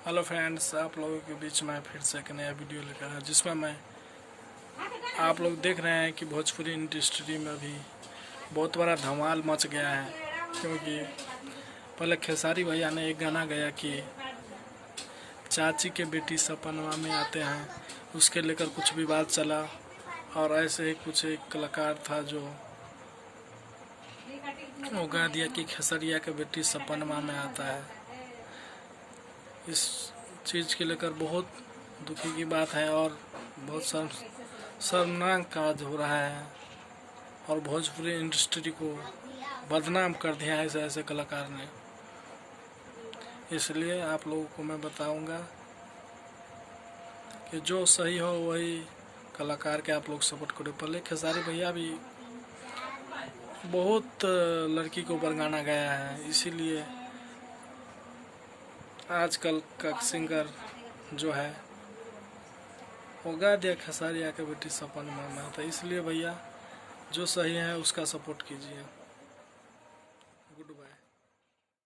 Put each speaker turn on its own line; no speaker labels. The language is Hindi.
हेलो फ्रेंड्स, आप लोगों के बीच में फिर से एक नया वीडियो लेकर आया जिसमें मैं आप लोग देख रहे हैं कि भोजपुरी इंडस्ट्री में भी बहुत बड़ा धमाल मच गया है। क्योंकि पहले खेसारी भैया ने एक गाना गाया कि चाची के बेटी सपनवा में आते हैं, उसके लेकर कुछ विवाद चला। और ऐसे ही कुछ एक कलाकार था जो वो गा दिया कि खेसरिया के बेटी सपनवा में आता है। इस चीज़ के लेकर बहुत दुखी की बात है और बहुत शर्मनाक काज हो रहा है और भोजपुरी इंडस्ट्री को बदनाम कर दिया है ऐसे कलाकार ने। इसलिए आप लोगों को मैं बताऊंगा कि जो सही हो वही कलाकार के आप लोग सपोर्ट करो। पहले खेसारी भैया भी बहुत लड़की को बरगाना गया है, इसीलिए आजकल का सिंगर जो है वो गा दिया खेसारिया के बेटी सपन में आता। इसलिए भैया जो सही है उसका सपोर्ट कीजिए। Good bye.